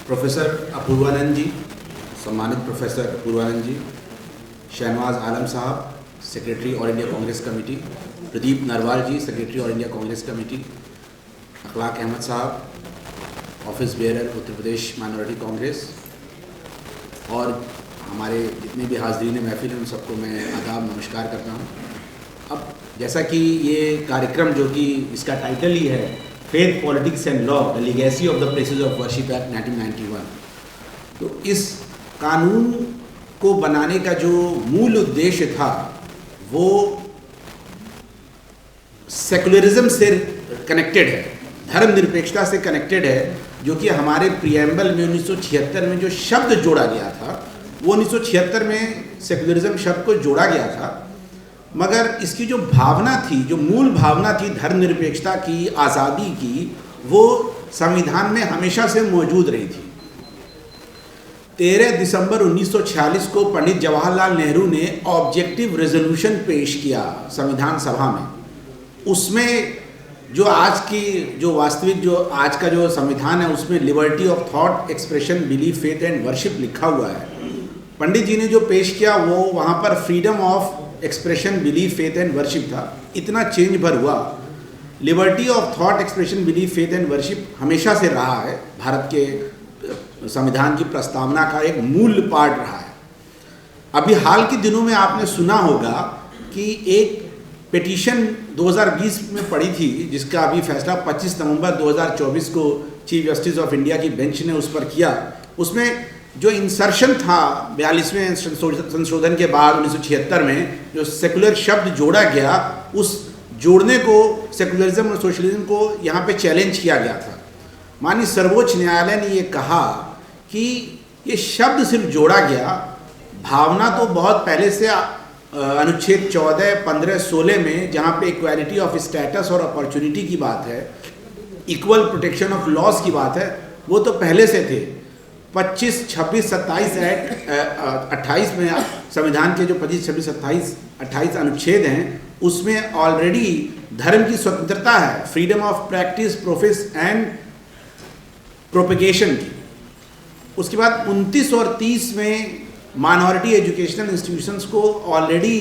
Professor Apoorvanand ji, सम्मानित professor Apoorvanand ji, Shahnawaz Alam sahab, secretary all India Congress committee, Pradeep Narwal ji, secretary all India Congress committee, Akhlaq Ahmad sahab, office bearer Uttar Pradesh minority Congress, और हमारे जितने भी हाज़रीन महफिल हैं उन सबको मैं आदाब नमस्कार करता हूँ। अब जैसा कि ये कार्यक्रम जो कि इसका टाइटल ही है faith politics and law the legacy of the places of worship act 1991, तो इस कानून को बनाने का जो मूल उद्देश्य था वो सेकुलरिज्म से कनेक्टेड है, धर्मनिरपेक्षता से कनेक्टेड है, जो कि हमारे प्रियम्बल में 1976 में जो शब्द जोड़ा गया था वो 1976 में सेकुलरिज्म शब्द को जोड़ा गया था, मगर इसकी जो भावना थी, जो मूल भावना थी धर्मनिरपेक्षता की, आज़ादी की, वो संविधान में हमेशा से मौजूद रही थी। 13 दिसंबर 1946 को पंडित जवाहरलाल नेहरू ने ऑब्जेक्टिव रेजोल्यूशन पेश किया संविधान सभा में। उसमें जो आज की जो वास्तविक जो आज का जो संविधान है उसमें liberty of thought, expression, belief, faith and worship लिखा हुआ है। पंडित जी ने जो पेश किया वो वहाँ पर freedom of expression, belief, faith and worship था। इतना चेंज भर हुआ। Liberty of thought, expression, belief, faith and worship हमेशा से रहा है, भारत के संविधान की प्रस्तावना का एक मूल पार्ट रहा है। अभी हाल के दिनों में आपने सुना होगा कि एक पिटीशन 2020 में पड़ी थी, जिसका अभी फैसला 25 नवंबर 2024 को चीफ जस्टिस ऑफ इंडिया की बेंच ने उस पर किया। उसमें जो इंसर्शन था 42वें संशोधन के बाद 1976 में जो सेकुलर शब्द जोड़ा गया, उस जोड़ने को, सेकुलरिज्म और सोशलिज्म को यहाँ पे चैलेंज किया गया था। माननीय सर्वोच्च न्यायालय ने ये कहा कि ये शब्द सिर्फ जोड़ा गया, भावना तो बहुत पहले से अनुच्छेद 14, 15, 16 में जहाँ पे इक्वालिटी ऑफ स्टेटस और अपॉर्चुनिटी की बात है, इक्वल प्रोटेक्शन ऑफ लॉज की बात है, वो तो पहले से थे। 25, 26, 27 एक्ट 28 में संविधान के जो 25, 26, 28 अनुच्छेद हैं उसमें ऑलरेडी धर्म की स्वतंत्रता है, freedom of practice, profess and propagation की। उसके बाद 29 और 30 में माइनॉरिटी एजुकेशनल इंस्टीट्यूशंस को ऑलरेडी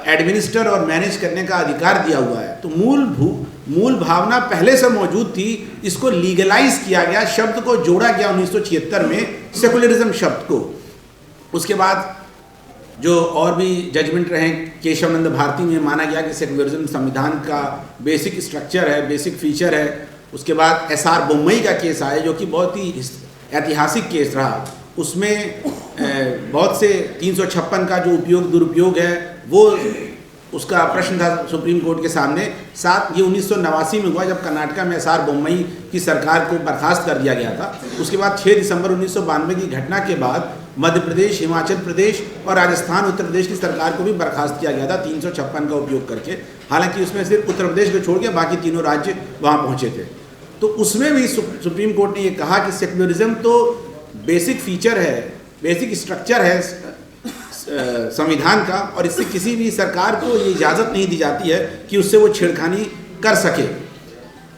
एडमिनिस्टर और मैनेज करने का अधिकार दिया हुआ है। तो मूल भावना पहले से मौजूद थी, इसको लीगलाइज किया गया, शब्द को जोड़ा गया 1976 में सेकुलरिज्म शब्द को। उसके बाद जो और भी जजमेंट रहे, केशवानंद भारती में माना गया कि सेकुलरिज्म संविधान का बेसिक स्ट्रक्चर है, बेसिक फीचर है। उसके बाद SR बोम्मई का केस आया जो कि बहुत ही ऐतिहासिक केस रहा। उसमें बहुत से 356 का जो उपयोग दुरुपयोग है वो उसका प्रश्न था सुप्रीम कोर्ट के सामने। साथ ये 1989 में हुआ जब कर्नाटका में SR बोम्मई की सरकार को बर्खास्त कर दिया गया था। उसके बाद 6 दिसंबर 1992 की घटना के बाद मध्य प्रदेश, हिमाचल प्रदेश और राजस्थान, उत्तर प्रदेश की सरकार को भी बर्खास्त किया गया था 356 का उपयोग करके। हालांकि उसमें सिर्फ उत्तर प्रदेश को छोड़ के बाकी तीनों राज्य वहाँ पहुँचे थे। तो उसमें भी सुप्रीम कोर्ट ने ये कहा कि सेकुलरिज्म तो बेसिक फीचर है, बेसिक स्ट्रक्चर है संविधान का, और इससे किसी भी सरकार को ये इजाज़त नहीं दी जाती है कि उससे वो छेड़खानी कर सके।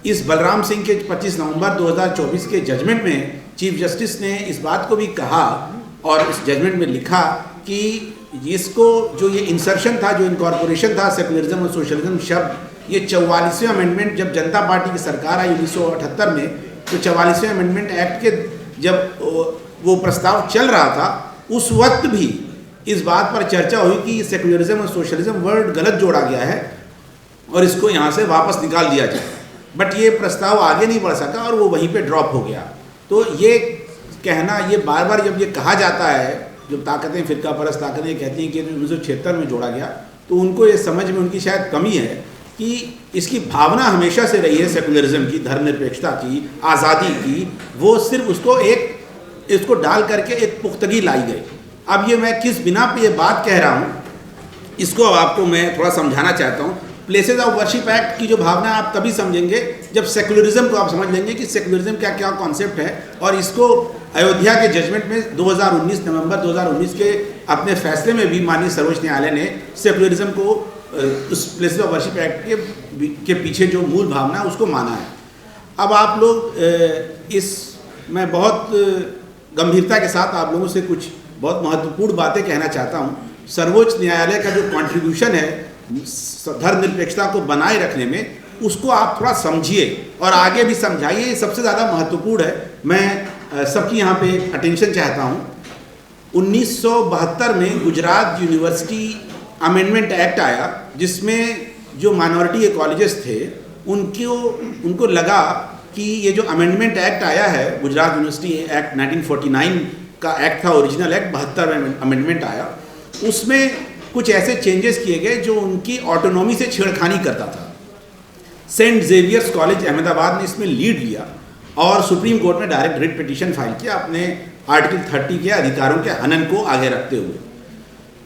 इस बलराम सिंह के 25 नवंबर 2024 के जजमेंट में चीफ जस्टिस ने इस बात को भी कहा और इस जजमेंट में लिखा कि इसको जो ये इंसर्शन था, जो इनकॉर्पोरेशन था सेकुलरिज्म और सोशलिज्म शब्द, ये 44वें अमेंडमेंट जब जनता पार्टी की सरकार आई 1978 में, तो 44वें अमेंडमेंट एक्ट के जब वो प्रस्ताव चल रहा था उस वक्त भी इस बात पर चर्चा हुई कि सेकुलरिज्म और सोशलिज्म वर्ड गलत जोड़ा गया है और इसको यहाँ से वापस निकाल दिया जाए। बट ये प्रस्ताव आगे नहीं बढ़ सका और वो वहीं पे ड्रॉप हो गया। तो ये कहना, ये बार बार जब ये कहा जाता है, जब ताकतें, फिरका परस्त ताकतें कहती हैं कि 1976 में जोड़ा गया, तो उनको ये समझ में उनकी शायद कमी है कि इसकी भावना हमेशा से रही है सेकुलरिज्म की, धर्मनिरपेक्षता की, आज़ादी की, वो सिर्फ इसको डाल करके एक पुख्तगी लाई गई। अब ये मैं किस बिना पे ये बात कह रहा हूँ, इसको अब आपको मैं थोड़ा समझाना चाहता हूँ। प्लेसेस ऑफ वर्शिप एक्ट की जो भावना आप तभी समझेंगे जब सेकुलरिज्म को आप समझ लेंगे कि सेकुलरिज्म क्या क्या कॉन्सेप्ट है। और इसको अयोध्या के जजमेंट में 2019 नवंबर 2019 के अपने फैसले में भी माननीय सर्वोच्च न्यायालय ने सेकुलरिज्म को उस प्लेसेस ऑफ वर्शिप एक्ट के पीछे जो मूल भावना है उसको माना है। अब आप लोग इस मैं बहुत गंभीरता के साथ आप लोगों से कुछ बहुत महत्वपूर्ण बातें कहना चाहता हूँ। सर्वोच्च न्यायालय का जो कंट्रीब्यूशन है धर्मनिरपेक्षता को बनाए रखने में, उसको आप थोड़ा समझिए और आगे भी समझाइए, सबसे ज़्यादा महत्वपूर्ण है। मैं सबकी यहाँ पे अटेंशन चाहता हूँ। 1972 में गुजरात यूनिवर्सिटी अमेंडमेंट एक्ट आया, जिसमें जो माइनॉरिटी कॉलेजेस थे उनको लगा कि ये जो अमेंडमेंट एक्ट आया है, गुजरात यूनिवर्सिटी एक्ट 1949 का एक्ट था, ओरिजिनल एक्ट 72 में अमेंडमेंट आया, उसमें कुछ ऐसे चेंजेस किए गए जो उनकी ऑटोनॉमी से छेड़खानी करता था। सेंट जेवियर्स कॉलेज अहमदाबाद ने इसमें लीड लिया और सुप्रीम कोर्ट में डायरेक्ट रिट पिटीशन फाइल किया अपने आर्टिकल 30 के अधिकारों के हनन को आगे रखते हुए।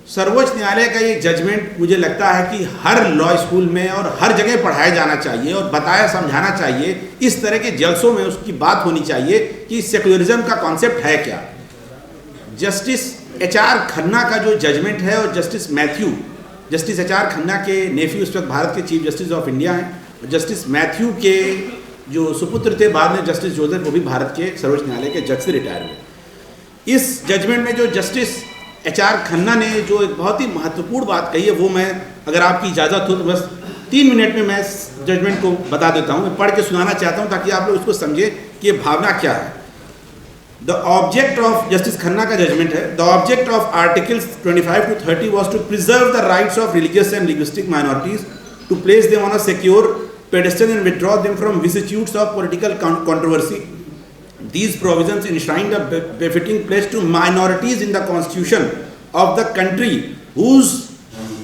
सर्वोच्च न्यायालय का ये जजमेंट मुझे लगता है कि हर लॉ स्कूल में और हर जगह पढ़ाया जाना चाहिए और बताया समझाना चाहिए। इस तरह के जलसों में उसकी बात होनी चाहिए कि सेक्युलरिज्म का कॉन्सेप्ट है क्या। जस्टिस HR खन्ना का जो जजमेंट है और जस्टिस HR खन्ना के नेफ्यू इस वक्त भारत के चीफ जस्टिस ऑफ इंडिया हैं। जस्टिस मैथ्यू के जो सुपुत्र थे बाद में जस्टिस जोसेफ, वो भी भारत के सर्वोच्च न्यायालय के जज से रिटायर हुए। इस जजमेंट में जो जस्टिस HR खन्ना ने जो एक बहुत ही महत्वपूर्ण बात कही है, वो मैं अगर आपकी इजाज़त हो तो बस 3 मिनट में मैं जजमेंट को बता देता हूँ। मैं पढ़ के सुनाना चाहता हूँ ताकि आप लोग उसको समझे कि ये भावना क्या है। The object of justice Khanna का जजमेंट है, the object of articles 25 to 30 was to preserve the rights of religious and linguistic minorities, to place them on a secure pedestal and withdraw them from vicissitudes of political controversy. These provisions enshrined a befitting pledge to minorities in the constitution of the country whose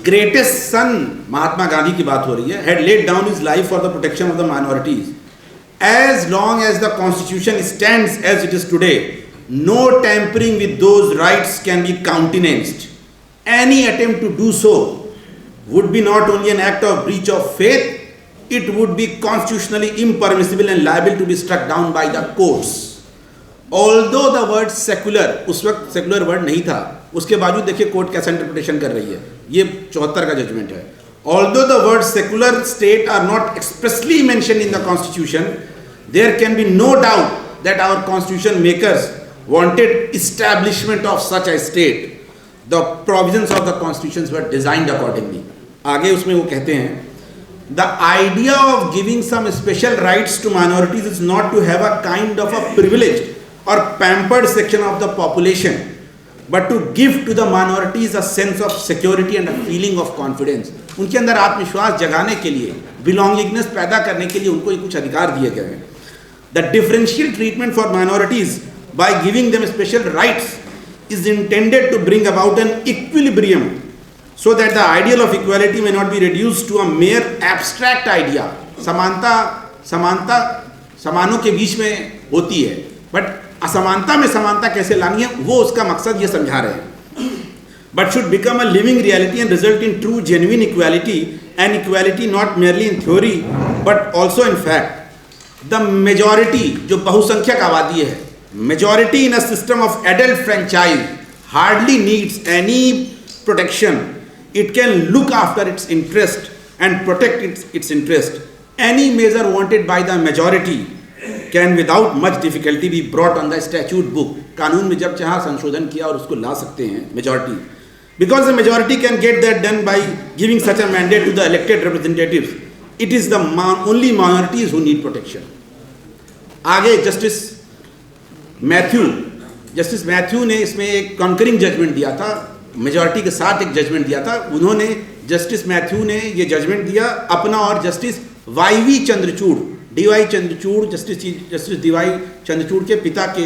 greatest son, Mahatma Gandhi की बात हो रही है, had laid down his life for the protection of the minorities. As long as the constitution stands as it is today, no tampering with those rights can be countenanced. Any attempt to do so would be not only an act of breach of faith, it would be constitutionally impermissible and liable to be struck down by the courts. Although the word secular, उस वक्त secular word नहीं था, उसके बावजूद देखिए court कैसा interpretation कर रही है। ये 74 का जजमेंट है। Although the words secular state are not expressly mentioned in the constitution, there can be no doubt that our constitution makers wanted establishment of such a state. The provisions of the constitutions were designed accordingly. आगे उसमें वो कहते हैं, the idea of giving some special rights to minorities is not to have a kind of a privileged or pampered section of the population, but to give to the minorities a sense of security and a feeling of confidence. उनके अंदर आत्मविश्वास जगाने के लिए, belongingness पैदा करने के लिए उनको कुछ अधिकार दिए गए हैं। The differential treatment for minorities by giving them special rights is intended to bring about an equilibrium so that the ideal of equality may not be reduced to a mere abstract idea. समानता समानों के बीच में होती है, but असमानता में समानता कैसे लानी है, वो उसका मकसद ये समझा रहे हैं। But should become a living reality and result in true genuine equality, and equality not merely in theory but also in fact. The majority, जो बहुसंख्यक आबादी है, majority in a system of adult franchise hardly needs any protection. It can look after its interest and protect its interest. Any measure wanted by the majority can without much difficulty be brought on the statute book. कानून में जब चाहा संशोधन किया और उसको ला सकते हैं majority. Because the majority can get that done by giving such a mandate to the elected representatives. It is the only minorities who need protection. आगे जस्टिस मैथ्यू ने इसमें एक कॉन्करिंग जजमेंट दिया था, मेजॉरिटी के साथ एक जजमेंट दिया था। उन्होंने जस्टिस मैथ्यू ने ये जजमेंट दिया अपना और justice Y Chandrachud, DY Chandrachud, justice DY Chandrachud के पिता के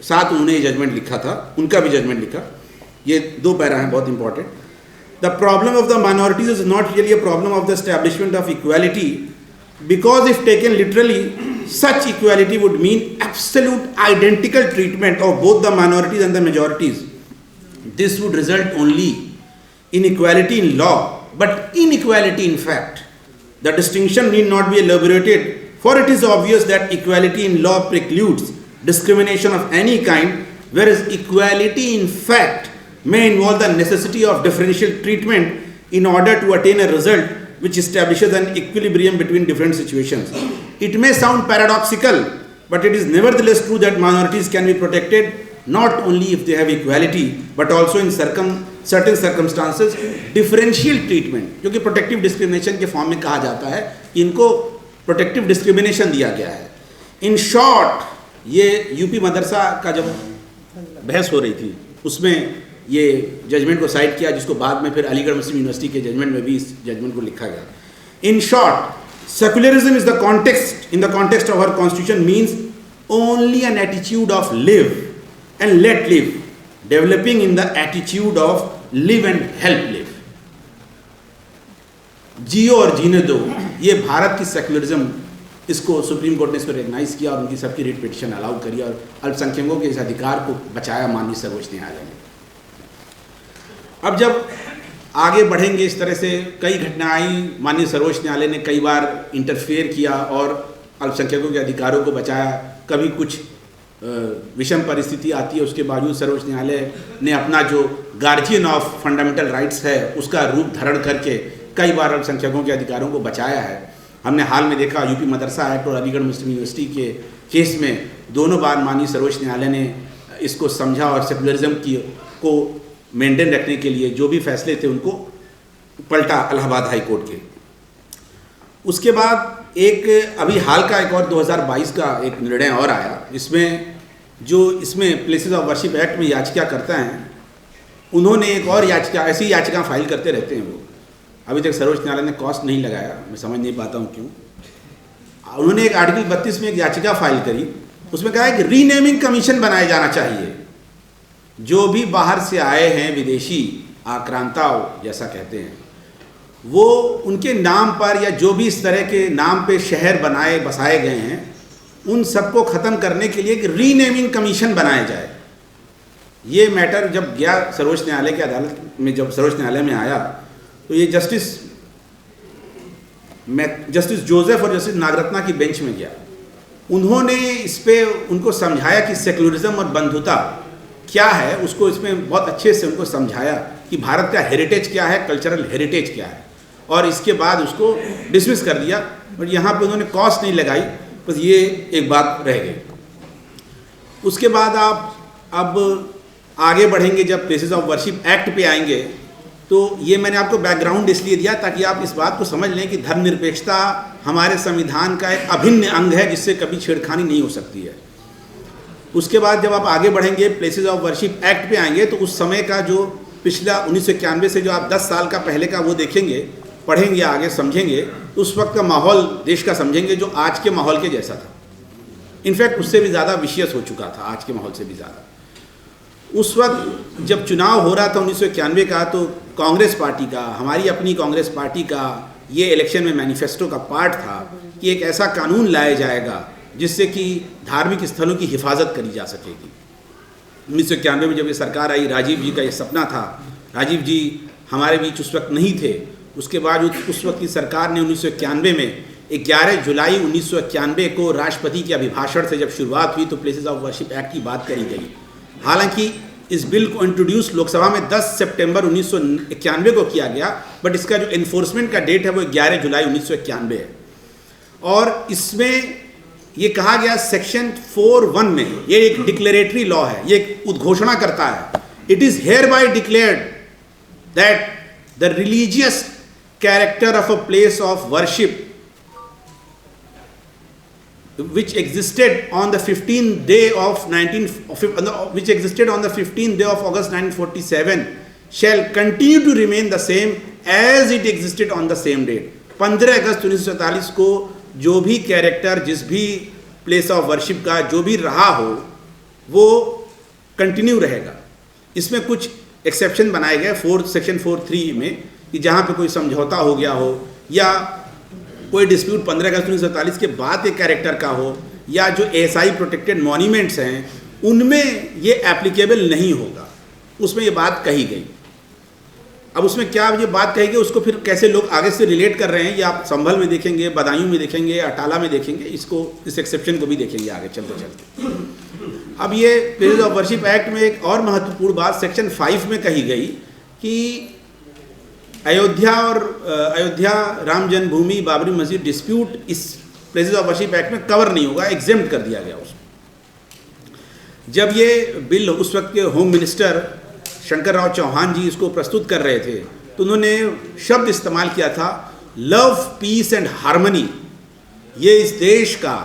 साथ उन्होंने ये जजमेंट लिखा था, उनका भी जजमेंट लिखा। ये 2 पैरा हैं बहुत important. The problem of the minorities is not really a problem of the establishment of equality, because if taken literally such equality would mean absolute identical treatment of both the minorities and the majorities. This would result only in equality in law, but inequality in fact. The distinction need not be elaborated, for it is obvious that equality in law precludes discrimination of any kind, whereas equality in fact may involve the necessity of differential treatment in order to attain a result which establishes an equilibrium between different situations. It may sound paradoxical, but it is nevertheless true that minorities can be protected not only if they have equality but also in certain circumstances differential treatment, जो कि protective discrimination के form में कहा जाता है कि इनको protective discrimination दिया गया है। इन शॉर्ट, ये यूपी मदरसा का जब बहस हो रही थी उसमें ये जजमेंट को साइड किया, जिसको बाद में फिर अलीगढ़ मुस्लिम यूनिवर्सिटी के जजमेंट में भी इस जजमेंट को लिखा गया। In short, secularism is the context, in the context of our constitution, means only an attitude of live and let live, developing in the attitude of live and help live. जियो और जीने दो, ये भारत की secularism, इसको supreme court ने इसको recognise किया और उनकी सबकी रिट पिटिशन अलाउ करी और अल्पसंख्यकों के इस अधिकार को बचाया माननीय सर्वोच्च न्यायालय ने। अब जब आगे बढ़ेंगे इस तरह से कई घटनाएं आई, माननीय सर्वोच्च न्यायालय ने कई बार इंटरफेयर किया और अल्पसंख्यकों के अधिकारों को बचाया। कभी कुछ विषम परिस्थिति आती है, उसके बावजूद सर्वोच्च न्यायालय ने अपना जो गार्जियन ऑफ फंडामेंटल राइट्स है उसका रूप धारण करके कई बार अल्पसंख्यकों के अधिकारों को बचाया है। हमने हाल में देखा यूपी मदरसा एक्ट और अलीगढ़ मुस्लिम यूनिवर्सिटी के केस में दोनों बार माननीय सर्वोच्च न्यायालय ने इसको समझा और सेकुलरिज्म को मेंटेन रखने के लिए जो भी फैसले थे उनको पलटा इलाहाबाद हाई कोर्ट के। उसके बाद एक अभी हाल का एक और 2022 का एक निर्णय और आया, इसमें प्लेसेस ऑफ वर्शिप एक्ट में याचिका करता हैं, उन्होंने एक और याचिका, ऐसी याचिका फाइल करते रहते हैं वो, अभी तक सर्वोच्च न्यायालय ने कॉस्ट नहीं लगाया, मैं समझ नहीं पाता हूँ क्यों। उन्होंने एक आर्टिकल 32 में एक याचिका फाइल करी, उसमें कहा है कि रीनेमिंग कमीशन बनाया जाना चाहिए। जो भी बाहर से आए हैं विदेशी आक्रांता जैसा कहते हैं, वो उनके नाम पर या जो भी इस तरह के नाम पे शहर बसाए गए हैं, उन सबको ख़त्म करने के लिए एक रीनेमिंग कमीशन बनाया जाए। ये मैटर जब गया सर्वोच्च न्यायालय की अदालत में, जब सर्वोच्च न्यायालय में आया तो ये जस्टिस जोसेफ और जस्टिस नागरत्ना की बेंच में गया। उन्होंने इस पर उनको समझाया कि सेकुलरिज्म और बंधुता क्या है, उसको इसमें बहुत अच्छे से उनको समझाया कि भारत का हेरिटेज क्या है, कल्चरल हेरिटेज क्या है, और इसके बाद उसको डिसमिस कर दिया। और यहाँ पे उन्होंने कॉस्ट नहीं लगाई, बस ये एक बात रह गई। उसके बाद आप अब आगे बढ़ेंगे, जब प्लेसेस ऑफ वर्शिप एक्ट पे आएंगे तो ये मैंने आपको बैकग्राउंड इसलिए दिया ताकि आप इस बात को समझ लें कि धर्मनिरपेक्षता हमारे संविधान का एक अभिन्न अंग है जिससे कभी छेड़खानी नहीं हो सकती है। उसके बाद जब आप आगे बढ़ेंगे प्लेसेस ऑफ वर्शिप एक्ट पे आएंगे तो उस समय का जो पिछला 1991 से जो आप 10 साल का पहले का वो देखेंगे, पढ़ेंगे, आगे समझेंगे, तो उस वक्त का माहौल देश का समझेंगे जो आज के माहौल के जैसा था। इनफैक्ट उससे भी ज़्यादा विशियस हो चुका था, आज के माहौल से भी ज़्यादा। उस वक्त जब चुनाव हो रहा था 1991 का, तो कांग्रेस पार्टी का, हमारी अपनी कांग्रेस पार्टी का ये इलेक्शन में मैनिफेस्टो का पार्ट था कि एक ऐसा कानून लाया जाएगा जिससे कि धार्मिक स्थलों की हिफाजत करी जा सकेगी। 1991 में जब ये सरकार आई, राजीव जी का ये सपना था। राजीव जी हमारे बीच उस वक्त नहीं थे। उसके बाद उस वक्त की सरकार ने 1991 में 11 जुलाई 1991 को राष्ट्रपति के अभिभाषण से जब शुरुआत हुई तो प्लेसेस ऑफ वर्शिप एक्ट की बात करी गई। हालांकि इस बिल को इंट्रोड्यूस लोकसभा में 10 सितंबर 1991 को किया गया, बट इसका जो एनफोर्समेंट का डेट है वो 11 जुलाई 1991 है। और इसमें ये कहा गया सेक्शन 4(1) में, ये एक डिक्लेरेटरी लॉ है, ये एक उद्घोषणा करता है, it is hereby declared that the religious character of a place of worship which existed on the 15th day of August 1947 shall continue to remain the same as it existed on the same date। 15 अगस्त 1947 को जो भी character जिस भी place of worship का जो भी रहा हो वो कंटिन्यू रहेगा। इसमें कुछ एक्सेप्शन बनाए गए सेक्शन 4(3) में कि जहाँ पे कोई समझौता हो गया हो या कोई डिस्प्यूट 15 अगस्त 1947 के बाद के कैरेक्टर का हो या जो एएसआई प्रोटेक्टेड मॉन्यूमेंट्स हैं उनमें ये एप्लीकेबल नहीं होगा, उसमें ये बात कही गई। अब उसमें क्या ये बात कही गई उसको फिर कैसे लोग आगे से रिलेट कर रहे हैं ये आप संभल में देखेंगे, बदायूं में देखेंगे, अटाला में देखेंगे, इस एक्सेप्शन को भी देखेंगे आगे चलते चलते। अब ये प्लेसेस ऑफ वर्शिप एक्ट में एक और महत्वपूर्ण बात सेक्शन 5 में कही गई कि अयोध्या राम जन्मभूमि बाबरी मस्जिद डिस्प्यूट इस प्लेसेस ऑफ वर्शिप एक्ट में कवर नहीं होगा, एग्जेम्प्ट कर दिया गया उसको। जब ये बिल उस वक्त के होम मिनिस्टर शंकर राव चौहान जी इसको प्रस्तुत कर रहे थे तो उन्होंने शब्द इस्तेमाल किया था लव, पीस एंड हार्मनी। ये इस देश का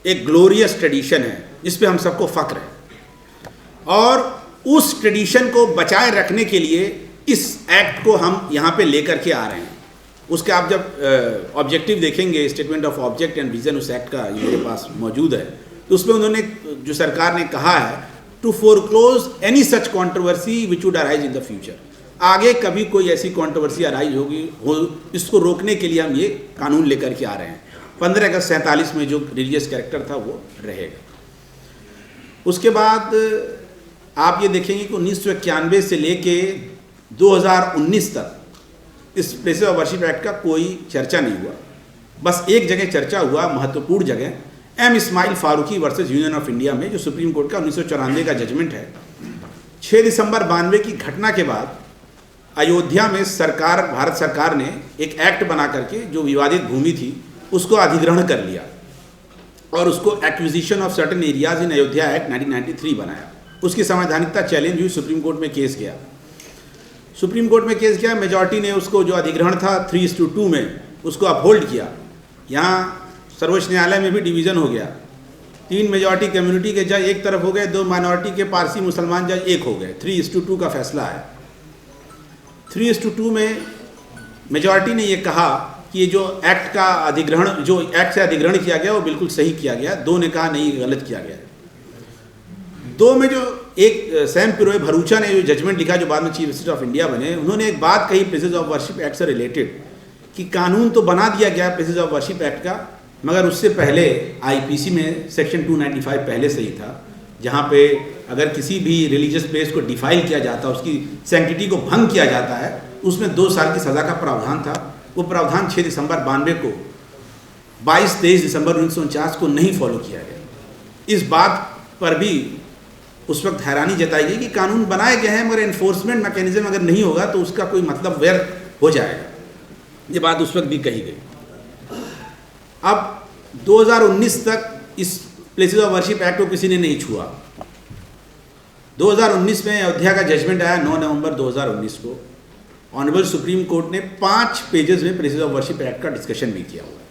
एक ग्लोरियस ट्रेडिशन है जिस पे हम सबको फख्र है, और उस ट्रेडिशन को बचाए रखने के लिए इस एक्ट को हम यहाँ पे लेकर के आ रहे हैं। उसके आप जब ऑब्जेक्टिव देखेंगे, statement of object and vision उस एक्ट का मेरे पास मौजूद है, तो उसमें उन्होंने जो सरकार ने कहा है to foreclose any such controversy which would arise in the future. आगे कभी कोई ऐसी कंट्रोवर्सी अराइज हो इसको रोकने के लिए हम ये कानून लेकर के आ रहे हैं। 15 अगस्त 47 में जो रिलीजियस कैरेक्टर था वो रहेगा। उसके बाद आप ये देखेंगे कि 1991 से लेके 2019 तक इस प्लेसेस ऑफ वर्शिप एक्ट का कोई चर्चा नहीं हुआ। बस एक जगह चर्चा हुआ, महत्वपूर्ण जगह, M Ismail Faruqui versus Union of India में, जो सुप्रीम कोर्ट का 1994 का जजमेंट है। 6 दिसंबर 92 की घटना के बाद अयोध्या में सरकार, भारत सरकार ने एक एक्ट बना करके जो विवादित भूमि थी उसको अधिग्रहण कर लिया और उसको acquisition of certain areas in Ayodhya act 1993 बनाया। उसकी संवैधानिकता चैलेंज हुई, सुप्रीम कोर्ट में केस गया। सुप्रीम कोर्ट में केस गया, मेजॉरिटी ने उसको जो अधिग्रहण था 3:2 में उसको अपहोल्ड किया। यहाँ सर्वोच्च न्यायालय में भी डिवीज़न हो गया, 3 मेजॉरिटी कम्युनिटी के जज एक तरफ हो गए, 2 माइनॉरिटी के पारसी मुसलमान जज एक हो गए। 3:2 का फैसला है। 3:2 में मेजॉरिटी ने ये कहा कि ये जो एक्ट का अधिग्रहण, जो एक्ट से अधिग्रहण किया गया वो बिल्कुल सही किया गया। 2 ने कहा नहीं, गलत किया गया। 2 में जो एक सैम पिरोय भरूचा ने जो जजमेंट लिखा, जो बाद में चीफ जस्टिस ऑफ इंडिया बने, उन्होंने एक बात कही प्लेसेस ऑफ वर्शिप एक्ट से रिलेटेड कि कानून तो बना दिया गया प्लेसेस ऑफ वर्शिप एक्ट का, मगर उससे पहले आईपीसी में सेक्शन 295 पहले से ही था, जहाँ पे अगर किसी भी रिलीजियस प्लेस को डिफाइल किया जाता, उसकी सैंक्टिटी को भंग किया जाता है, उसमें 2 साल की सज़ा का प्रावधान था। वो प्रावधान 6 दिसंबर 92 को 22-23 दिसंबर 1949 को नहीं फॉलो किया गया। इस बात पर भी उस वक्त हैरानी जताई गई कि कानून बनाए गए हैं मगर एनफोर्समेंट मैकेनिज्म अगर नहीं होगा तो उसका कोई मतलब व्यर्थ हो जाएगा। ये बात उस वक्त भी कही गई। अब 2019 तक इस प्लेसेस ऑफ वर्शिप एक्ट को किसी ने नहीं छुआ। 2019 में अयोध्या का जजमेंट आया 9 नवंबर 2019 को। ऑनरेबल सुप्रीम कोर्ट ने 5 पेजेस में प्लेसेस ऑफ वर्शिप एक्ट का डिस्कशन भी किया हुआ है।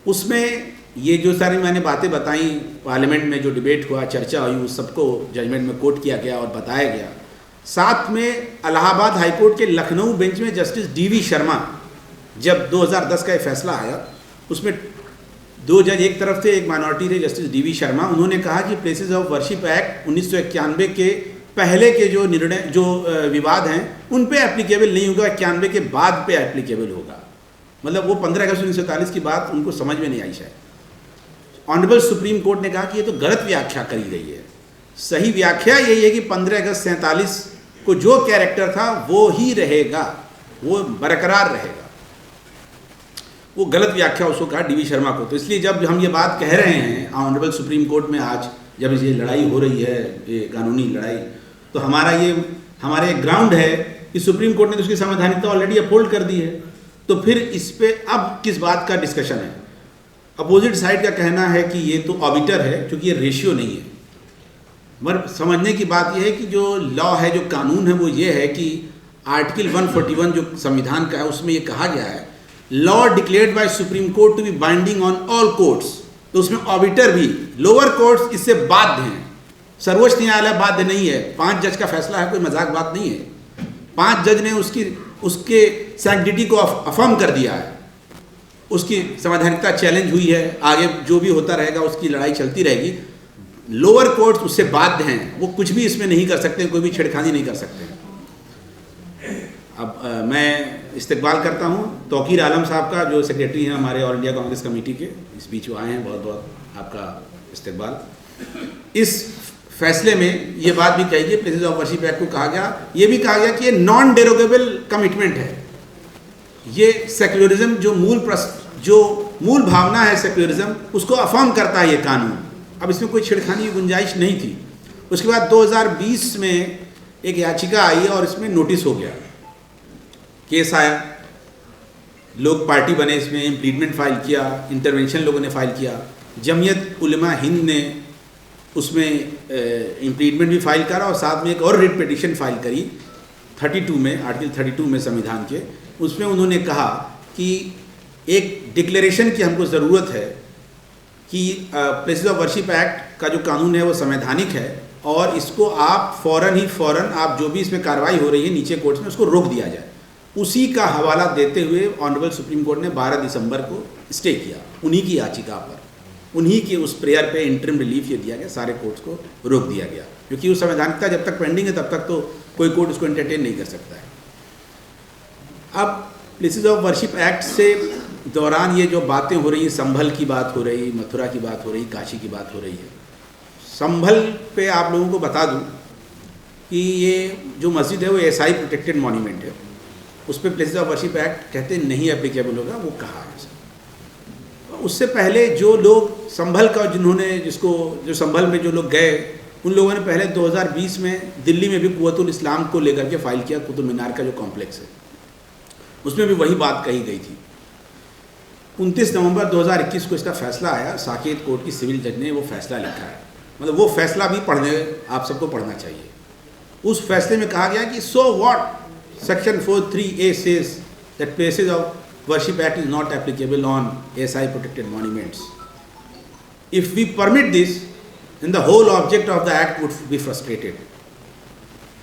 उसमें ये जो सारी मैंने बातें बताई, पार्लियामेंट में जो डिबेट हुआ, चर्चा हुई, उस सबको जजमेंट में कोट किया गया और बताया गया। साथ में इलाहाबाद हाईकोर्ट के लखनऊ बेंच में जस्टिस DV शर्मा, जब 2010 का ये फैसला आया, उसमें 2 जज एक तरफ थे, एक माइनॉरिटी थे, जस्टिस DV शर्मा। उन्होंने कहा कि प्लेसेस ऑफ वर्शिप एक्ट 1991 के पहले के जो निर्णय, जो विवाद हैं, उन पे एप्लीकेबल नहीं होगा, 91 के बाद पे एप्लीकेबल होगा। मतलब वो 15 अगस्त 1947 की बात उनको समझ में नहीं आई शायद। ऑनरेबल सुप्रीम कोर्ट ने कहा कि ये तो गलत व्याख्या करी गई है। सही व्याख्या यही है कि 15 अगस्त 47 को जो कैरेक्टर था वो ही रहेगा, वो बरकरार रहेगा। वो गलत व्याख्या उसको कहा DV शर्मा को। तो इसलिए जब हम ये बात कह रहे हैं ऑनरेबल सुप्रीम कोर्ट में आज, जब ये लड़ाई हो रही है, ये कानूनी लड़ाई, तो हमारे ग्राउंड है कि सुप्रीम कोर्ट ने तो उसकी संवैधानिकता ऑलरेडी अपहोल्ड कर दी है। तो फिर इस पे अब किस बात का डिस्कशन है? अपोजिट साइड का कहना है कि ये तो ऑबिटर है, क्योंकि ये रेशियो नहीं है। मगर समझने की बात यह है कि जो लॉ है, जो कानून है, वो ये है कि आर्टिकल 141 जो संविधान का है, उसमें ये कहा गया है law declared by Supreme Court to be binding on all courts. तो उसमें ऑबिटर भी, लोअर कोर्ट्स इससे बाध्य हैं। सर्वोच्च न्यायालय बाध्य नहीं है। 5 जज का फैसला है, कोई मजाक बात नहीं है। 5 जज ने उसके सैंक्टिटी को अफर्म कर दिया है, उसकी संवैधानिकता चैलेंज हुई है। आगे जो भी होता रहेगा उसकी लड़ाई चलती रहेगी। लोअर कोर्ट्स उससे बाध्य हैं, वो कुछ भी इसमें नहीं कर सकते, कोई भी छेड़खानी नहीं कर सकते। अब मैं इस्तकबाल करता हूँ तौकीर आलम साहब का, जो सेक्रेटरी हैं हमारे ऑल इंडिया कांग्रेस कमेटी के, इस बीच वो आए हैं। बहुत बहुत आपका इस्तकबाल। इस फैसले में ये बात भी कही गई, प्लेसेस ऑफ वर्शिप एक्ट को कहा गया, ये भी कहा गया कि ये नॉन डेरोगेबल कमिटमेंट है। ये सेक्युलरिज्म जो मूल भावना है सेक्युलरिज्म, उसको अफर्म करता है ये कानून। अब इसमें कोई छेड़खानी की गुंजाइश नहीं थी। उसके बाद 2020 में एक याचिका आई और इसमें नोटिस हो गया, केस आया। लोग पार्टी बने, इसमें इम्प्लीडमेंट फाइल किया, इंटरवेंशन लोगों ने फाइल किया, जमीयत उलमा हिंद ने उसमें इम्प्लीडमेंट भी फाइल करा और साथ में एक और रिट पिटिशन फाइल करी 32 में, आर्टिकल 32 में संविधान के। उसमें उन्होंने कहा कि एक डिक्लेरेशन की हमको ज़रूरत है कि प्लेसेस ऑफ वर्शिप एक्ट का जो कानून है वो संवैधानिक है और इसको आप फ़ौरन आप जो भी इसमें कार्रवाई हो रही है नीचे कोर्ट्स में उसको रोक दिया जाए। उसी का हवाला देते हुए ऑनरेबल सुप्रीम कोर्ट ने 12 दिसंबर को स्टे किया, उन्हीं की याचिका पर, उन्हीं के उस प्रेयर पे इंटरिम रिलीफ ये दिया गया, सारे कोर्ट्स को रोक दिया गया, क्योंकि वो संवैधानिकता जब तक पेंडिंग है तब तक तो कोई कोर्ट उसको एंटरटेन नहीं कर सकता है। अब प्लेसेस ऑफ वर्शिप एक्ट से दौरान ये जो बातें हो रही है, संभल की बात हो रही, मथुरा की बात हो रही, काशी की बात हो रही है। संभल पे आप लोगों को बता दूं कि ये जो मस्जिद है वो एसआई प्रोटेक्टेड मॉन्यूमेंट है, उस पर प्लेसेस ऑफ वर्शिप एक्ट कहते नहीं एप्लीकेबल होगा, वो कहा है। उससे पहले जो लोग संभल का जो संभल में जो लोग गए, उन लोगों ने पहले 2020 में दिल्ली में भी कुव्वतुल इस्लाम को लेकर के फाइल किया, कुतुब मीनार का जो कॉम्प्लेक्स है उसमें भी वही बात कही गई थी। 29 नवंबर 2021 को इसका फैसला आया, साकेत कोर्ट की सिविल जज ने वो फैसला लिखा है, मतलब वो फैसला भी आप सबको पढ़ना चाहिए। उस फैसले में कहा गया कि so what section 43A says that places of worship act is not applicable on SI protected monuments. If we permit this, then the whole object of the act would be frustrated.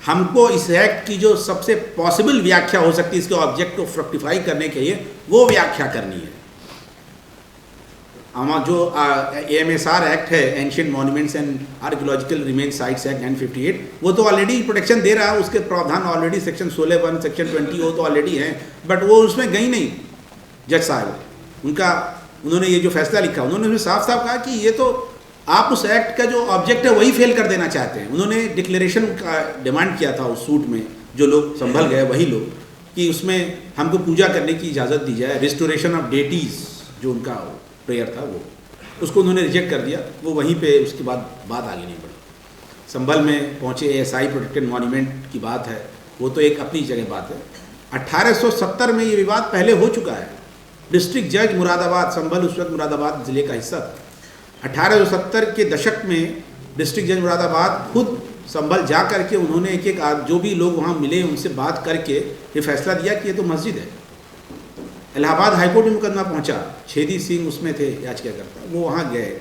हमको इस act की जो सबसे possible व्याख्या हो सकती है इसके ऑब्जेक्ट को फ्रक्टिफाई करने के लिए वो व्याख्या करनी है। हमारा जो AMSR एक्ट है, ancient monuments and archaeological remains sites act 1958, वो तो ऑलरेडी प्रोटेक्शन दे रहा है, उसके प्रावधान ऑलरेडी सेक्शन 16(1), सेक्शन 20 वो तो ऑलरेडी हैं, बट वो उसमें गई नहीं। जज साहब उन्होंने ये जो फैसला लिखा, उन्होंने उसमें साफ साफ कहा कि ये तो आप उस एक्ट का जो ऑब्जेक्ट है वही फेल कर देना चाहते हैं। उन्होंने डिक्लेरेशन का डिमांड किया था उस सूट में, जो लोग संभल गए वही लोग, कि उसमें हमको पूजा करने की इजाज़त दी जाए, रिस्टोरेशन ऑफ डेटीज़ जो उनका प्रेयर था वो, उसको उन्होंने रिजेक्ट कर दिया। वो वहीं पे उसके बाद बात आगे नहीं बढ़ी। संभल में पहुँचे, एसआई प्रोटेक्टेड मॉन्यूमेंट की बात है, वो तो एक अपनी जगह बात है। 1870 में ये विवाद पहले हो चुका है। डिस्ट्रिक्ट जज मुरादाबाद, संभल उस वक्त मुरादाबाद ज़िले का हिस्सा था। 1870 के दशक में डिस्ट्रिक्ट जज मुरादाबाद खुद संभल जा करके उन्होंने एक जो भी लोग वहाँ मिले उनसे बात करके ये फैसला दिया कि ये तो मस्जिद है। इलाहाबाद हाईकोर्ट में मुकदमा पहुंचा, छेदी सिंह उसमें थे याचिकाकर्ता, वो वहाँ गए।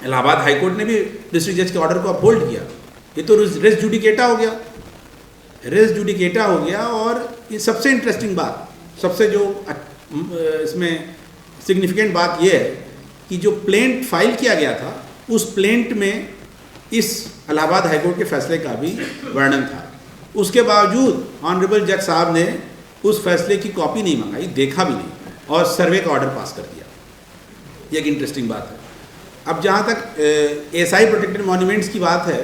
इलाहाबाद हाईकोर्ट ने भी डिस्ट्रिक्ट जज के ऑर्डर को अपहोल्ड किया। ये तो रेस जुडिकेटा हो गया। और ये सबसे इंटरेस्टिंग बात, सबसे जो इसमें सिग्निफिकेंट बात ये है कि जो प्लेंट फाइल किया गया था उस प्लेंट में इस इलाहाबाद हाईकोर्ट के फैसले का भी वर्णन था। उसके बावजूद ऑनरेबल जज साहब ने उस फैसले की कॉपी नहीं मंगाई, देखा भी नहीं और सर्वे का ऑर्डर पास कर दिया। ये एक इंटरेस्टिंग बात है। अब जहाँ तक एसआई प्रोटेक्टेड मॉन्यूमेंट्स की बात है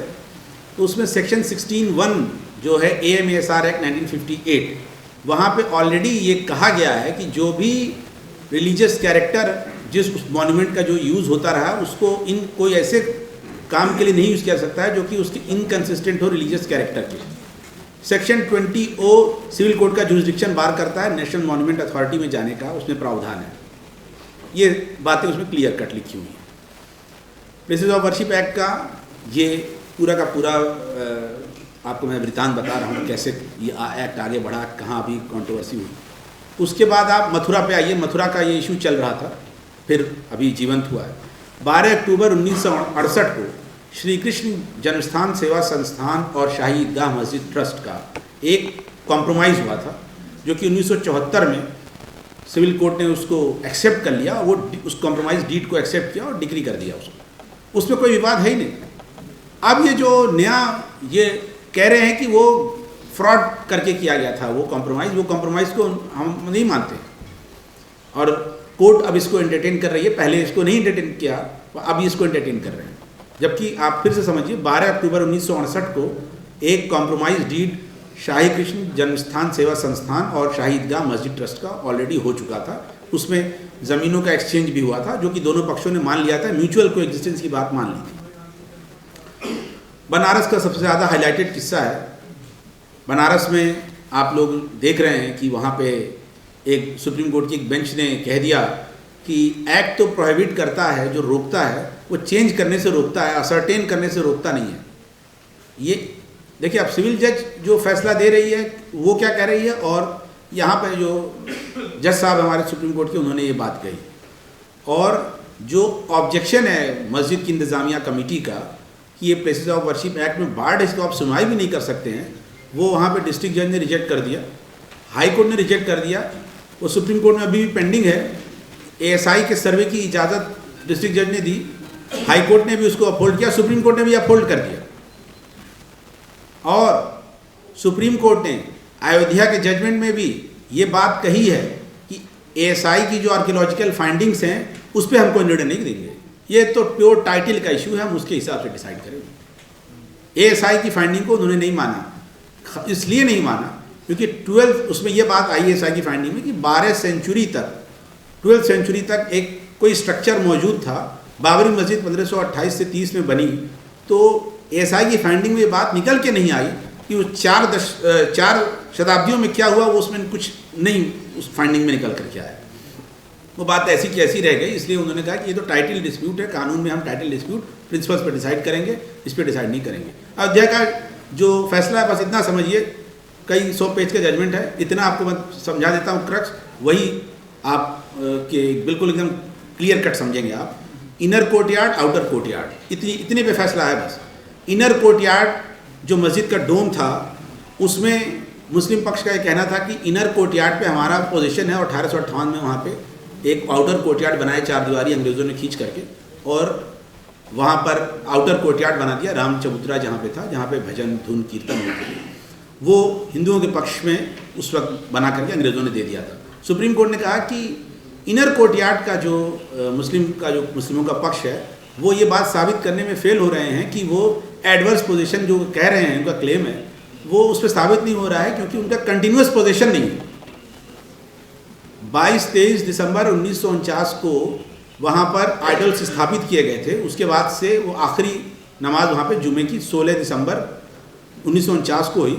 तो उसमें सेक्शन 16(1) जो है AMSR एक्ट 1958, वहाँ पे ऑलरेडी ये कहा गया है कि जो भी रिलीजियस कैरेक्टर जिस उस मॉन्यूमेंट का जो यूज़ होता रहा उसको कोई ऐसे काम के लिए नहीं यूज़ किया सकता है जो कि उसके इनकन्सिस्टेंट हो रिलीजियस कैरेक्टर के। सेक्शन 20O सिविल कोड का जुरिसडिक्शन बार करता है नेशनल मॉन्यूमेंट अथॉरिटी में जाने का, उसमें प्रावधान है। ये बातें उसमें क्लियर कट लिखी हुई हैं। प्लेसेस ऑफ वर्शिप एक्ट का ये पूरा का पूरा आपको मैं वृतांत बता रहा हूँ कैसे ये एक्ट आगे बढ़ा, कहाँ अभी कंट्रोवर्सी हुई। उसके बाद आप मथुरा पे आइए। मथुरा का ये इशू चल रहा था, फिर अभी जीवंत हुआ है। 12 अक्टूबर 1968 को श्री कृष्ण जन्मस्थान सेवा संस्थान और शाही ईदगाह मस्जिद ट्रस्ट का एक कॉम्प्रोमाइज़ हुआ था, जो कि 1974 में सिविल कोर्ट ने उसको एक्सेप्ट कर लिया। वो उस कॉम्प्रोमाइज़ डीड को एक्सेप्ट किया और डिक्री कर दिया उसको, उसमें कोई विवाद है ही नहीं। अब ये जो नया ये कह रहे हैं कि वो फ्रॉड करके किया गया था वो कॉम्प्रोमाइज़ को हम नहीं मानते और कोर्ट अब इसको एंटरटेन कर रही है। पहले इसको नहीं एंटरटेन किया, अब इसको एंटरटेन कर रहे हैं। जबकि आप फिर से समझिए, 12 अक्टूबर 1968 को एक कॉम्प्रोमाइज़ डीड शाही कृष्ण जन्मस्थान सेवा संस्थान और शाही ईदगाह मस्जिद ट्रस्ट का ऑलरेडी हो चुका था। उसमें ज़मीनों का एक्सचेंज भी हुआ था, जो कि दोनों पक्षों ने मान लिया था, म्यूचुअल को एग्जिस्टेंस की बात मान ली थी। बनारस का सबसे ज़्यादा हाईलाइटेड किस्सा है। बनारस में आप लोग देख रहे हैं कि वहाँ पे एक सुप्रीम कोर्ट की एक बेंच ने कह दिया कि एक्ट तो प्रोहिबिट करता है, जो रोकता है वो चेंज करने से रोकता है, असर्टेन करने से रोकता नहीं है। ये देखिए, अब सिविल जज जो फैसला दे रही है वो क्या कह रही है, और यहाँ पे जो जज साहब हमारे सुप्रीम कोर्ट के, उन्होंने ये बात कही। और जो ऑब्जेक्शन है मस्जिद की इंतज़ामिया कमेटी का कि ये प्लेसेस ऑफ वर्शिप एक्ट में बार्ड है, इसको आप सुनवाई भी नहीं कर सकते हैं, वो वहाँ पे डिस्ट्रिक्ट जज ने रिजेक्ट कर दिया, हाई कोर्ट ने रिजेक्ट कर दिया, वो सुप्रीम कोर्ट में अभी भी पेंडिंग है। ASI के सर्वे की इजाज़त डिस्ट्रिक्ट जज ने दी, हाई कोर्ट ने भी उसको अपहोल्ड किया, सुप्रीम कोर्ट ने भी अपहोल्ड कर दिया। और सुप्रीम कोर्ट ने अयोध्या के जजमेंट में भी ये बात कही है कि ASI की जो आर्कियोलॉजिकल फाइंडिंग्स हैं उस पर हमको निर्णय नहीं देंगे, ये तो प्योर टाइटल का इशू है, हम उसके हिसाब से डिसाइड करेंगे। ASI की फाइंडिंग को उन्होंने नहीं माना, इसलिए नहीं माना क्योंकि 12 उसमें ये बात आई ASI की फाइंडिंग में कि 12 सेंचुरी तक, 12th सेंचुरी तक एक कोई स्ट्रक्चर मौजूद था। बाबरी मस्जिद 1528 से 30 में बनी, तो ASI की फाइंडिंग में ये बात निकल के नहीं आई कि वो 4 शताब्दियों में क्या हुआ, वो उसमें कुछ नहीं उस फाइंडिंग में निकल कर के आया। वो बात ऐसी की ऐसी रह गई, इसलिए उन्होंने कहा कि ये तो टाइटल डिस्प्यूट है, कानून में हम टाइटल डिस्प्यूट प्रिंसिपल्स पर डिसाइड करेंगे, इस पर डिसाइड नहीं करेंगे। अयोध्या का जो फैसला है बस इतना समझिए, कई 100 पेज का जजमेंट है, इतना आपको मैं समझा देता हूँ क्रक्स, वही आप के बिल्कुल एकदम क्लियर कट समझेंगे आप। इनर कोर्टयार्ड, आउटर कोर्टयार्ड, इतने पे फैसला है बस। इनर कोर्टयार्ड जो मस्जिद का डोम था, उसमें मुस्लिम पक्ष का ये कहना था कि इनर कोर्टयार्ड पे हमारा पोजीशन है, और 1858 में वहाँ पे एक आउटर कोर्टयार्ड बनाए 4 दीवारी अंग्रेज़ों ने खींच करके, और वहाँ पर आउटर कोर्टयार्ड बना दिया, राम चबूतरा जहाँ पे था, जहाँ पे भजन धुन कीर्तन होते थे, वो हिंदुओं के पक्ष में उस वक्त बना करके अंग्रेज़ों ने दे दिया था। सुप्रीम कोर्ट ने कहा कि इनर कोर्टयार्ड का जो मुस्लिमों का पक्ष है, वो ये बात साबित करने में फेल हो रहे हैं कि वो एडवर्स पोजीशन जो कह रहे हैं, उनका क्लेम है, वो उस पर साबित नहीं हो रहा है क्योंकि उनका कंटिन्यूस पोजीशन नहीं है। 22-23 दिसंबर 1949 को वहाँ पर आइडल्स स्थापित किए गए थे। उसके बाद से वो आखिरी नमाज वहाँ पे जुमे की 16 दिसंबर 1949 को हुई,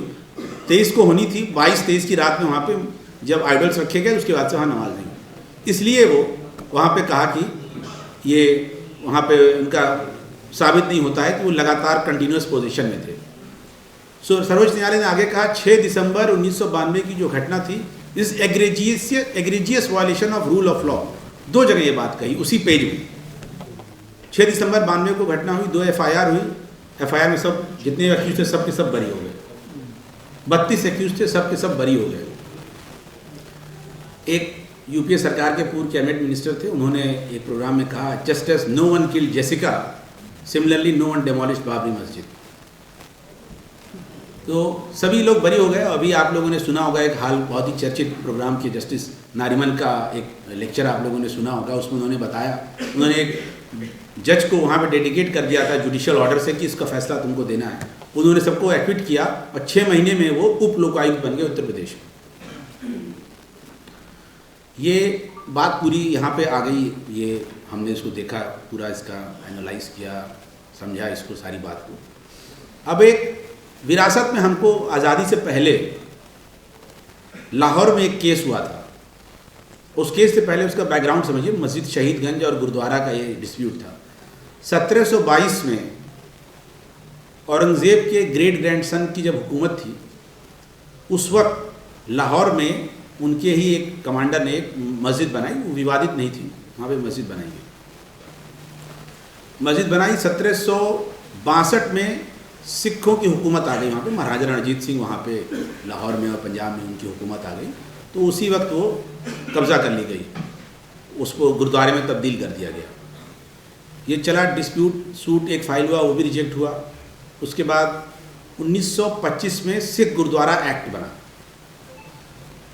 23 को होनी थी, 22-23 की रात में वहाँ पे जब आइडल्स रखे गए उसके बाद से वहाँ नमाज नहीं, इसलिए वो वहाँ पे कहा कि ये वहाँ पे उनका साबित नहीं होता है कि वो लगातार कंटिन्यूस पोजीशन में थे। सर्वोच्च न्यायालय ने आगे कहा 6 दिसंबर 1992 की जो घटना थी, इस egregious violation of rule of law, 2 जगह ये बात कही उसी पेज में। 6 दिसंबर 92 को घटना हुई, 2 FIR हुई, FIR में सब जितने एक्यूज थे सब के सब बरी हो गए, 32 एक्यूज थे सब के सब बरी हो गए। एक UPA सरकार के पूर्व कैबिनेट मिनिस्टर थे, उन्होंने एक प्रोग्राम में कहा, just as no one killed Jessica, similarly no one demolished Babri Masjid. तो सभी लोग बरी हो गए। अभी आप लोगों ने सुना होगा एक हाल बहुत ही चर्चित प्रोग्राम के जस्टिस नारिमन का एक लेक्चर आप लोगों ने सुना होगा, उसमें उन्होंने बताया, उन्होंने एक जज को वहाँ पे डेडिकेट कर दिया था जुडिशियल ऑर्डर से कि इसका फैसला तुमको देना है। उन्होंने सबको एक्विट किया और 6 महीने में वो उप लोकायुक्त बन गए उत्तर प्रदेश में। ये बात पूरी यहाँ पे आ गई, ये हमने इसको देखा, पूरा इसका एनालाइज किया, समझा इसको सारी बात को। अब एक विरासत में हमको आज़ादी से पहले लाहौर में एक केस हुआ था, उस केस से पहले उसका बैकग्राउंड समझिए। मस्जिद शहीदगंज और गुरुद्वारा का ये डिस्प्यूट था। 1722 में औरंगज़ेब के ग्रेट ग्रैंडसन की जब हुकूमत थी, उस वक्त लाहौर में उनके ही एक कमांडर ने एक मस्जिद बनाई, वो विवादित नहीं थी, वहाँ पे मस्जिद बनाई गई। मस्जिद बनाई 1762 में सिखों की हुकूमत आ गई वहाँ पे, महाराजा रणजीत सिंह वहाँ पे लाहौर में और पंजाब में उनकी हुकूमत आ गई, तो उसी वक्त वो कब्ज़ा कर ली गई, उसको गुरुद्वारे में तब्दील कर दिया गया। ये चला डिस्प्यूट, सूट एक फाइल हुआ, वो भी रिजेक्ट हुआ। उसके बाद 1925 में सिख गुरुद्वारा एक्ट बना,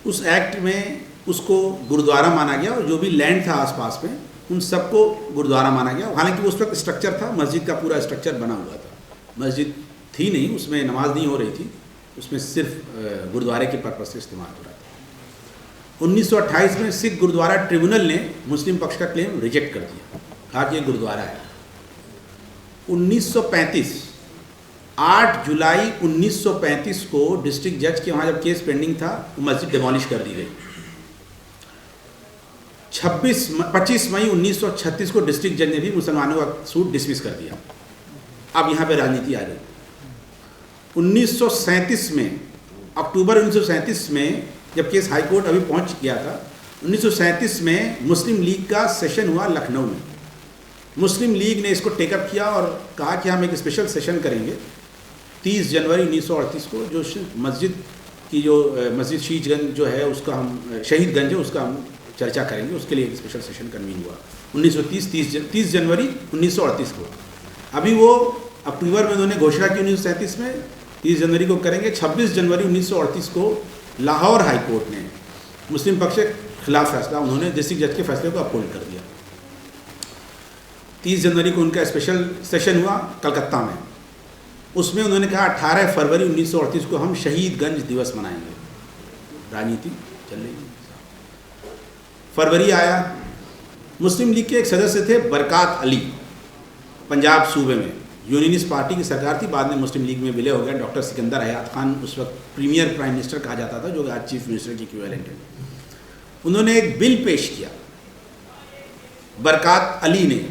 उस एक्ट में उसको गुरुद्वारा माना गया और जो भी लैंड था आसपास में उन सबको गुरुद्वारा माना गया। हालांकि वो उस वक्त स्ट्रक्चर था, मस्जिद का पूरा स्ट्रक्चर बना हुआ था, मस्जिद थी नहीं, उसमें नमाज नहीं हो रही थी, उसमें सिर्फ गुरुद्वारे के पर्पज़ से इस्तेमाल हो रहा था। 1928 में सिख गुरुद्वारा ट्रिब्यूनल ने मुस्लिम पक्ष का क्लेम रिजेक्ट कर दिया, कहा कि ये गुरुद्वारा है। 1935 8 जुलाई 1935 को डिस्ट्रिक्ट जज के वहाँ जब केस पेंडिंग था, वो मस्जिद डिमोलिश कर दी गई। 25 मई 1936 को डिस्ट्रिक्ट जज ने भी मुसलमानों का सूट डिसमिस कर दिया। अब यहाँ पे राजनीति आ गई। 1937 में, अक्टूबर 1937 में जब केस हाई कोर्ट अभी पहुँच गया था, 1937 में मुस्लिम लीग का सेशन हुआ लखनऊ में। मुस्लिम लीग ने इसको टेकअप किया और कहा कि हम एक स्पेशल सेशन करेंगे 30 जनवरी 1938 को, जो मस्जिद की जो मस्जिद शीशगंज जो है उसका हम शहीदगंज है उसका हम चर्चा करेंगे, उसके लिए एक स्पेशल सेशन कन्वीन हुआ 30 जनवरी 1938 को। अभी वो अक्टूबर में उन्होंने घोषणा की 1937 में 30 जनवरी को करेंगे। 26 जनवरी 1938 को लाहौर हाई कोर्ट ने मुस्लिम पक्ष के खिलाफ फैसला, उन्होंने डिस्ट्रिक्ट जज के फैसले को अपहोल्ड कर दिया। 30 जनवरी को उनका स्पेशल सेशन हुआ कलकत्ता में। उसमें उन्होंने कहा 18 फरवरी 1938 को हम शहीदगंज दिवस मनाएंगे। राजनीति चल रही। फरवरी आया, मुस्लिम लीग के एक सदस्य थे बरकात अली, पंजाब सूबे में यूनियनिस्ट पार्टी की सरकार थी, बाद में मुस्लिम लीग में विलय हो गया। डॉक्टर सिकंदर हयात खान उस वक्त प्रीमियर प्राइम मिनिस्टर कहा जाता था, जो आज चीफ मिनिस्टर की इक्विवेलेंट है। उन्होंने एक बिल पेश किया। बरकात अली ने,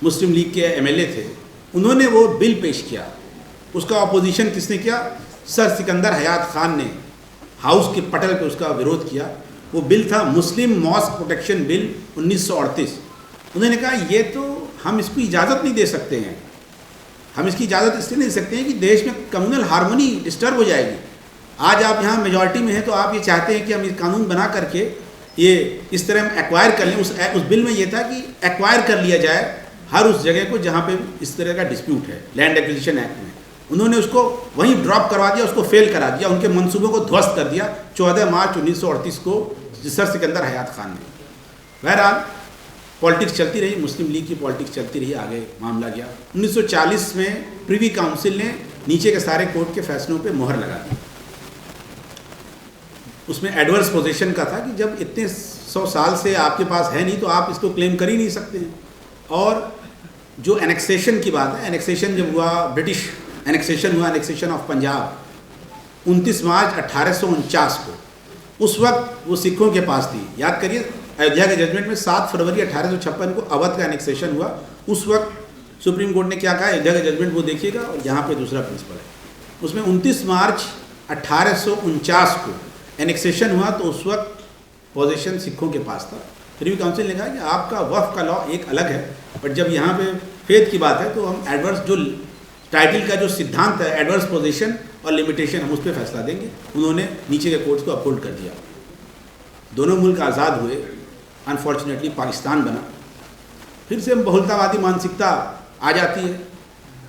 मुस्लिम लीग के एमएलए थे, उन्होंने वो बिल पेश किया। उसका अपोजिशन किसने किया? सर सिकंदर हयात खान ने हाउस के पटल पे उसका विरोध किया। वो बिल था मुस्लिम मॉस्क प्रोटेक्शन बिल 1938। उन्होंने कहा ये तो हम इसको इजाज़त नहीं दे सकते हैं, हम इसकी इजाज़त इसलिए नहीं दे सकते हैं कि देश में कम्युनल हार्मनी डिस्टर्ब हो जाएगी। आज आप यहाँ मेजॉरिटी में हैं तो आप ये चाहते हैं कि हम ये कानून बना करके ये इस तरह हम एक्वायर कर लें। उस बिल में ये था कि एक्वायर कर लिया जाए हर उस जगह को जहाँ पे इस तरह का डिस्प्यूट है, लैंड एक्विजिशन एक्ट में। उन्होंने उसको वहीं ड्रॉप करवा दिया, उसको फेल करा दिया, उनके मंसूबों को ध्वस्त कर दिया 14 मार्च 1938 को सर सिकंदर हयात खान ने। बहरहाल पॉलिटिक्स चलती रही, मुस्लिम लीग की पॉलिटिक्स चलती रही, आगे मामला गया। 1940 में प्रिवी काउंसिल ने नीचे के सारे कोर्ट के फैसलों पे मोहर लगा दी। उसमें एडवर्स पोजीशन का था कि जब इतने 100 साल से आपके पास है नहीं तो आप इसको क्लेम कर ही नहीं सकते हैं। और जो एनेक्सेशन की बात है, एनेक्सेशन जब हुआ, ब्रिटिश एनेक्सेशन हुआ, एनेक्सेशन ऑफ पंजाब 29 मार्च 1849 को, उस वक्त वो सिखों के पास थी। याद करिए अयोध्या के जजमेंट में 7 फरवरी 1856 को अवध का एनेक्सेशन हुआ। उस वक्त सुप्रीम कोर्ट ने क्या कहा, अयोध्या का जजमेंट वो देखिएगा और यहाँ पे दूसरा प्रिंसिपल है। उसमें 29 मार्च 1849 को एनेक्सेशन हुआ तो उस वक्त पोजीशन सिखों के पास था। प्रिवी काउंसिल ने कहा कि आपका वक्फ का लॉ एक अलग है, बट जब यहाँ पे फेथ की बात है तो हम एडवर्स जो टाइटल का जो सिद्धांत है, एडवर्स पोजीशन और लिमिटेशन, हम उस पर फैसला देंगे। उन्होंने नीचे के कोर्ट्स को अपहोल्ड कर दिया। दोनों मुल्क आज़ाद हुए। अनफॉर्चुनेटली पाकिस्तान बना, फिर से बहुलतावादी मानसिकता आ जाती है।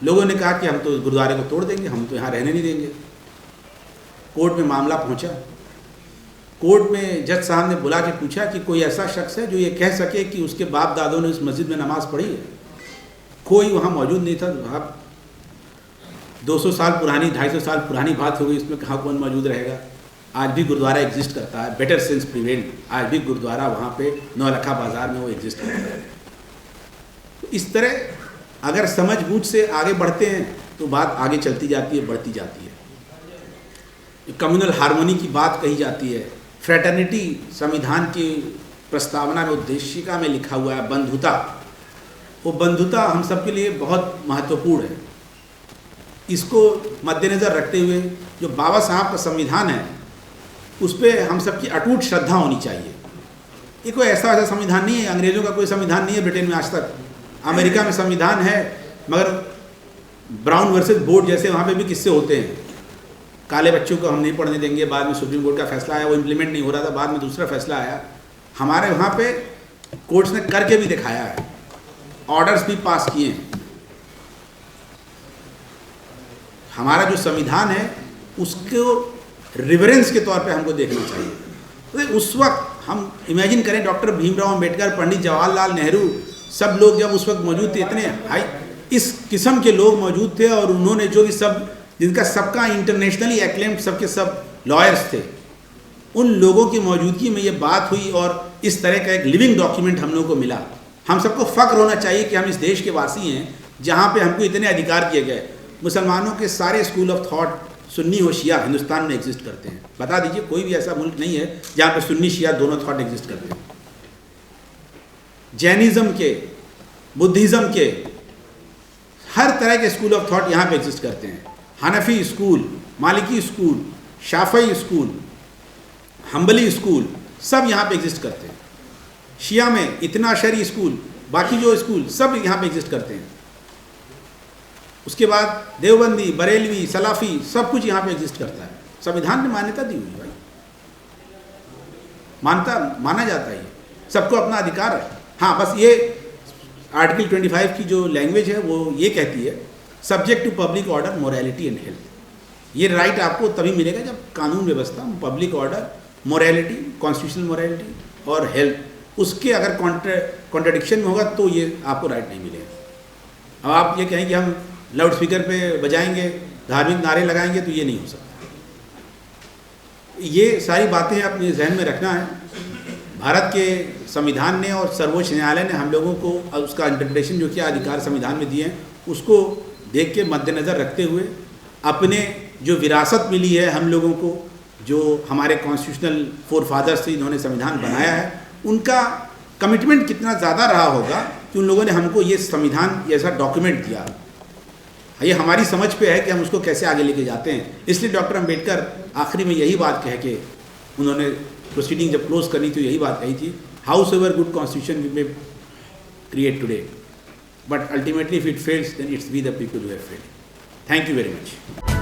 लोगों ने कहा कि हम तो गुरुद्वारे को तोड़ देंगे, हम तो यहाँ रहने नहीं देंगे। कोर्ट में मामला पहुँचा। कोर्ट में जज साहब ने बुला के पूछा कि कोई ऐसा शख्स है जो ये कह सके कि उसके बाप दादों ने उस मस्जिद में नमाज़ पढ़ी है? कोई वहाँ मौजूद नहीं था। आप 200 साल पुरानी, 250 साल पुरानी बात हो गई, इसमें कहाँ कौन मौजूद रहेगा? आज भी गुरुद्वारा एग्जिस्ट करता है, बेटर सेंस प्रिवेंट। आज भी गुरुद्वारा वहाँ पे नौलखा बाज़ार में वो एग्जिस्ट करता है। तो इस तरह अगर समझ बूझ से आगे बढ़ते हैं तो बात आगे चलती जाती है, बढ़ती जाती है। कम्युनल हार्मनी की बात कही जाती है। फ्रेटर्निटी संविधान की प्रस्तावना में, उद्देशिका में लिखा हुआ है, बंधुता। वो बंधुता हम सब के लिए बहुत महत्वपूर्ण है। इसको मद्देनज़र रखते हुए जो बाबा साहब का संविधान है उस पर हम सबकी अटूट श्रद्धा होनी चाहिए। ये कोई ऐसा संविधान नहीं है, अंग्रेज़ों का कोई संविधान नहीं है ब्रिटेन में आज तक। अमेरिका में संविधान है, मगर ब्राउन वर्सेस बोर्ड जैसे वहाँ पे भी किस्से होते हैं। काले बच्चों को हम नहीं पढ़ने देंगे, बाद में सुप्रीम कोर्ट का फैसला आया, वो इम्प्लीमेंट नहीं हो रहा था, बाद में दूसरा फैसला आया। हमारे वहाँ पे कोर्ट्स ने करके भी दिखाया है, ऑर्डर्स भी पास किए हैं। हमारा जो संविधान है उसको रिवरेंस के तौर पे हमको देखना चाहिए। तो उस वक्त हम इमेजिन करें, डॉक्टर भीमराव अंबेडकर, पंडित जवाहरलाल नेहरू, सब लोग जब उस वक्त मौजूद थे, इतने हाई इस किस्म के लोग मौजूद थे, और उन्होंने जो कि सब, जिनका सबका इंटरनेशनली एक्लेम्ड सबके सब लॉयर्स थे, उन लोगों की मौजूदगी में ये बात हुई और इस तरह का एक लिविंग डॉक्यूमेंट हम लोगों को मिला। हम सबको फ़ख्र होना चाहिए कि हम इस देश के वासी हैं जहाँ पे हमको इतने अधिकार किए गए। मुसलमानों के सारे स्कूल ऑफ थॉट, सुन्नी और शिया, हिंदुस्तान में एग्जिस्ट करते हैं। बता दीजिए कोई भी ऐसा मुल्क नहीं है जहाँ पे सुन्नी शिया दोनों थॉट एग्जिस्ट करते हैं। जैनिज़्म के, बुद्धिज़्म के, हर तरह के स्कूल ऑफ थॉट यहाँ पे एग्जिस्ट करते हैं। Hanafi school, Maliki school, Shafi'i school, Hanbali school, सब यहाँ पे एग्जिस्ट करते हैं। शिया में इतना शरी स्कूल, बाकी जो स्कूल सब यहाँ पे एग्जिस्ट करते हैं। उसके बाद देवबंदी, बरेलवी, सलाफी, सब कुछ यहाँ पे एग्जिस्ट करता है। संविधान ने मान्यता दी हुई है भाई, माना जाता है, सबको अपना अधिकार है। हाँ, बस ये आर्टिकल 25 की जो लैंग्वेज है वो ये कहती है subject to public order, morality and health. ये राइट आपको तभी मिलेगा जब कानून व्यवस्था, public order, morality, constitutional morality और हेल्थ, उसके अगर कॉन्ट्रडिक्शन में होगा तो ये आपको राइट नहीं मिलेगा। अब आप ये कहें कि हम लाउड स्पीकर पे बजाएंगे, धार्मिक नारे लगाएंगे, तो ये नहीं हो सकता। ये सारी बातें अपने जहन में रखना है। भारत के संविधान ने और सर्वोच्च न्यायालय ने हम लोगों को उसका इंटरप्रिटेशन जो किया अधिकार संविधान में दिए हैं, उसको देख के मद्देनज़र रखते हुए अपने जो विरासत मिली है हम लोगों को, जो हमारे कॉन्स्टिट्यूशनल फोरफादर्स से इन्होंने संविधान बनाया है, उनका कमिटमेंट कितना ज़्यादा रहा होगा कि उन लोगों ने हमको ये संविधान जैसा डॉक्यूमेंट दिया। ये हमारी समझ पे है कि हम उसको कैसे आगे लेके जाते हैं। इसलिए डॉक्टर अम्बेडकर आखिरी में यही बात कह के उन्होंने प्रोसीडिंग जब क्लोज करनी थी यही बात कही थी, however good constitution we may create today, but ultimately if it fails then it's we the people who have failed. Thank you very much.